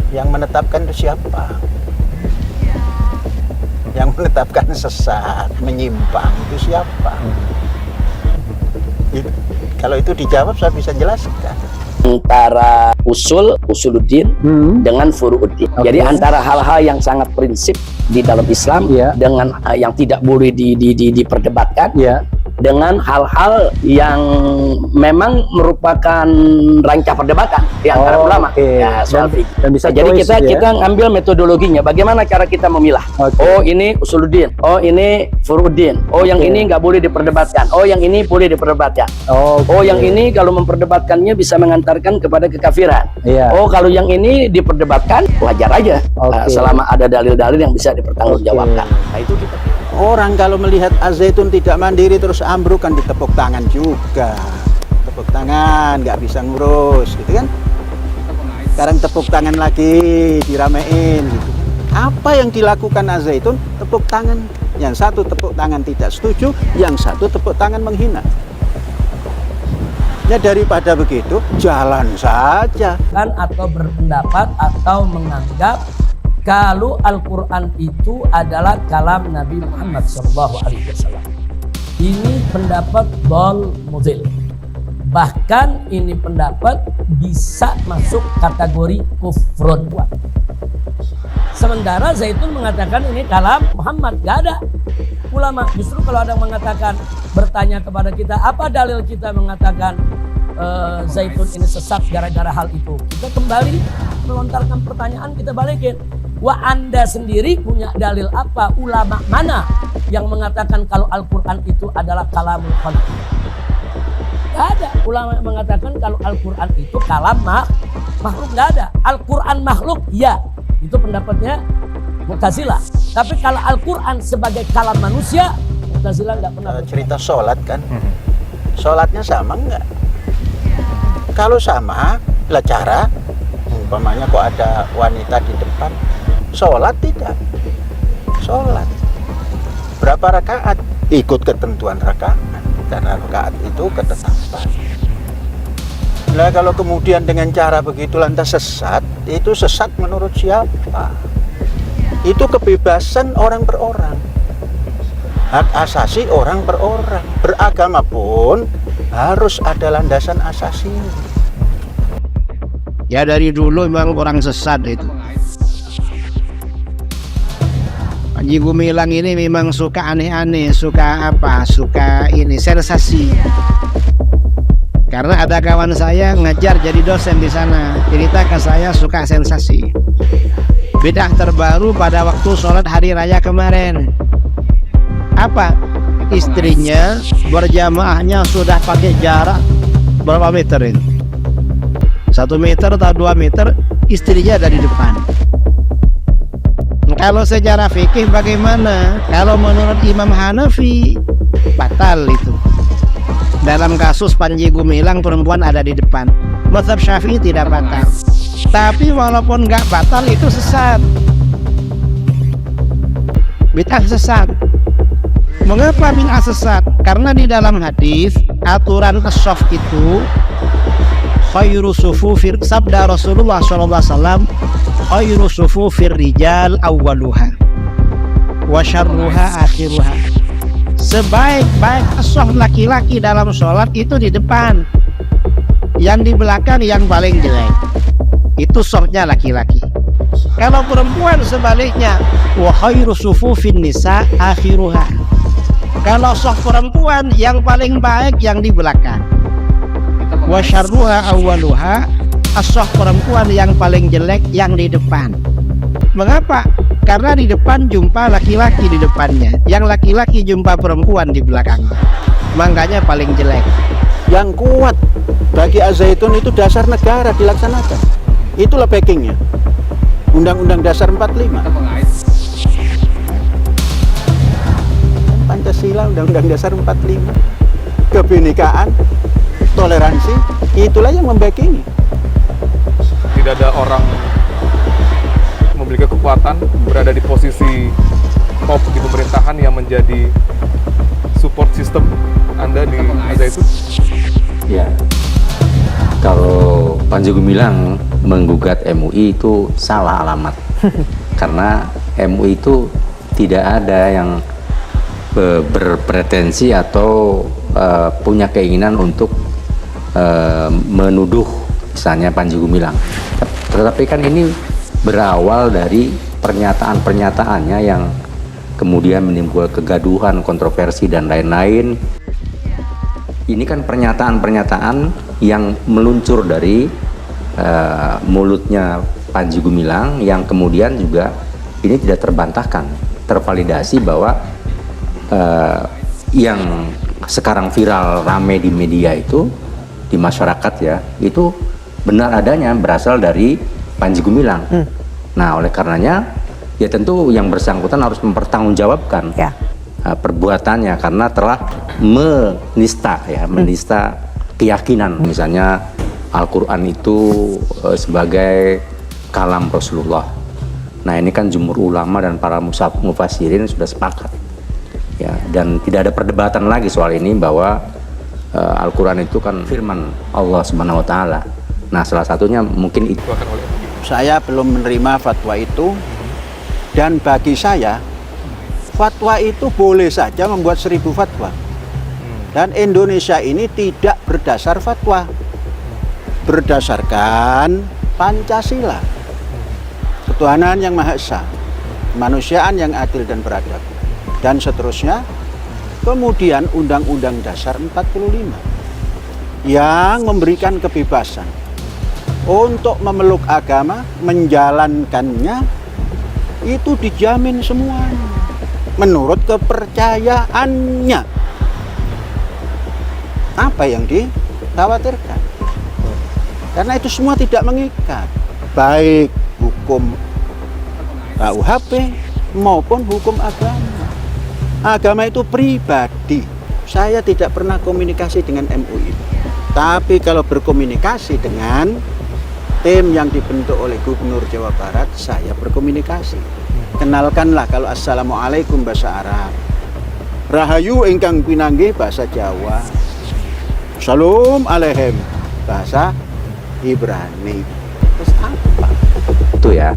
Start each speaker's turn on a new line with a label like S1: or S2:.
S1: Yang menetapkan itu siapa? Yang menetapkan sesat, menyimpang itu siapa? Kalau itu dijawab saya bisa jelaskan.
S2: Antara usuluddin dengan furu'uddin. Jadi antara hal-hal yang sangat prinsip di dalam Islam dengan yang tidak boleh diperdebatkan, dengan hal-hal yang memang merupakan rancang perdebatan di antara ulama. Ya, soal fikih. Dan bisa jadi kita ngambil metodologinya, bagaimana cara kita memilah. Oh, ini usuluddin, oh ini furu'uddin, oh yang ini nggak boleh diperdebatkan, oh yang ini boleh diperdebatkan, oh yang ini kalau memperdebatkannya bisa mengantarkan kepada kekafiran. Oh kalau yang ini diperdebatkan wajar aja, selama ada dalil-dalil yang bisa dipertanggungjawabkan. Nah itu kita.
S1: Orang kalau melihat Az-Zaitun tidak mandiri terus ambruk kan ditepuk tangan juga. Tepuk tangan, nggak bisa ngurus, gitu kan? Sekarang tepuk tangan lagi, diramein, gitu. Apa yang dilakukan Az-Zaitun? Tepuk tangan. Yang satu tepuk tangan tidak setuju, yang satu tepuk tangan menghina. Ya daripada begitu, jalan saja.
S3: Kan atau berpendapat atau menganggap kalau Al-Quran itu adalah kalam Nabi Muhammad SAW. Ini pendapat dhal mudhil. Bahkan ini pendapat bisa masuk kategori kufrun. Sementara Zaitun mengatakan ini kalam Muhammad. Gak ada ulama. Justru kalau ada yang mengatakan, bertanya kepada kita, apa dalil kita mengatakan Zaitun ini sesat gara-gara hal itu? Kita kembali melontarkan pertanyaan, kita balikin. Wah, Anda sendiri punya dalil apa? Ulama mana yang mengatakan kalau Al-Quran itu adalah kalamul khaliq? Gak ada ulama yang mengatakan kalau Al-Quran itu kalam makhluk. Gak ada. Al-Quran makhluk, ya. Itu pendapatnya Mu'tazilah. Tapi kalau Al-Quran sebagai kalam manusia, Mu'tazilah gak pernah.
S1: Cerita sholat kan, sholatnya sama nggak? Kalau sama, lah cara, umpamanya kok ada wanita di depan, sholat tidak? Sholat. Berapa rakaat? Ikut ketentuan rakaat. Karena rakaat itu ketetapan. Nah kalau kemudian dengan cara begitu lantas sesat, itu sesat menurut siapa? Itu kebebasan orang per orang. Hak asasi orang per orang. Beragama pun harus ada landasan asasi.
S4: Ya dari dulu memang orang sesat itu. Panji Gumilang ini memang suka aneh-aneh, suka apa, suka ini sensasi. Karena ada kawan saya ngajar jadi dosen di sana, cerita ke saya suka sensasi. Bidah terbaru pada waktu sholat hari raya kemarin. Apa? Istrinya berjamaahnya sudah pakai jarak berapa meter ini? 1 meter atau 2 meter, istrinya ada di depan. Kalau secara fikih bagaimana? Kalau menurut Imam Hanafi batal itu. Dalam kasus Panji Gumilang perempuan ada di depan. Mazhab Syafi'i tidak batal. Tapi walaupun nggak batal itu sesat. Bid'ah sesat. Mengapa bid'ah sesat? Karena di dalam hadis aturan as-shaf itu khairu sufufir, sabda Rasulullah SAW, khairu sufufir rijal awwaluha wa syarruha akhiruha. Sebaik-baik as-shaf laki-laki dalam sholat itu di depan, yang di belakang yang paling jelek. Itu shafnya laki-laki. Kalau perempuan sebaliknya, wa khairu sufufin nisa akhiruha. Kalau shaf perempuan yang paling baik yang di belakang. Wa syarruha awwaluha, as-shaf perempuan yang paling jelek yang di depan. Mengapa? Karena di depan jumpa laki-laki di depannya, yang laki-laki jumpa perempuan di belakangnya. Makanya paling jelek.
S1: Yang kuat bagi Az-Zaitun itu dasar negara dilaksanakan. Itulah backingnya. Undang-Undang Dasar 45. Pancasila, Undang-Undang Dasar 45. Kebinekaan, toleransi, itulah yang membackingi.
S5: Tidak ada orang memiliki kekuatan berada di posisi top di pemerintahan yang menjadi support system Anda di Az-Zaitun.
S2: Ya.
S6: Kalau Panji Gumilang menggugat MUI itu salah alamat. Karena MUI itu tidak ada yang berpretensi atau punya keinginan untuk menuduh misalnya Panji Gumilang. Tetapi kan ini berawal dari pernyataan-pernyataannya yang kemudian menimbulkan kegaduhan, kontroversi, dan lain-lain. Ini kan pernyataan-pernyataan yang meluncur dari mulutnya Panji Gumilang yang kemudian juga ini tidak terbantahkan, tervalidasi bahwa yang sekarang viral rame di media itu, di masyarakat ya, itu benar adanya berasal dari Panji Gumilang. Nah, oleh karenanya ya tentu yang bersangkutan harus mempertanggungjawabkan perbuatannya karena telah menista keyakinan, misalnya Al-Quran itu sebagai kalam Rasulullah. Nah, ini kan jumhur ulama dan para mufassirin sudah sepakat ya, dan tidak ada perdebatan lagi soal ini bahwa Al-Quran itu kan firman Allah Subhanahu wa Ta'ala. Nah, salah satunya mungkin itu.
S1: Saya belum menerima fatwa itu, dan bagi saya fatwa itu boleh saja membuat 1000 fatwa, dan Indonesia ini tidak berdasar fatwa, berdasarkan Pancasila, ketuhanan yang Maha Esa, kemanusiaan yang adil dan beradab, dan seterusnya. Kemudian Undang-Undang Dasar 45 yang memberikan kebebasan untuk memeluk agama, menjalankannya, itu dijamin semuanya menurut kepercayaannya. Apa yang dikhawatirkan? Karena itu semua tidak mengikat, baik hukum KUHP maupun hukum agama. Agama itu pribadi. Saya tidak pernah komunikasi dengan MUI, tapi kalau berkomunikasi dengan tim yang dibentuk oleh Gubernur Jawa Barat, saya berkomunikasi. Kenalkanlah kalau Assalamualaikum bahasa Arab, Rahayu ingkang pinanggih bahasa Jawa, Salam alaihim bahasa Ibrani. Terus apa?
S6: Itu ya.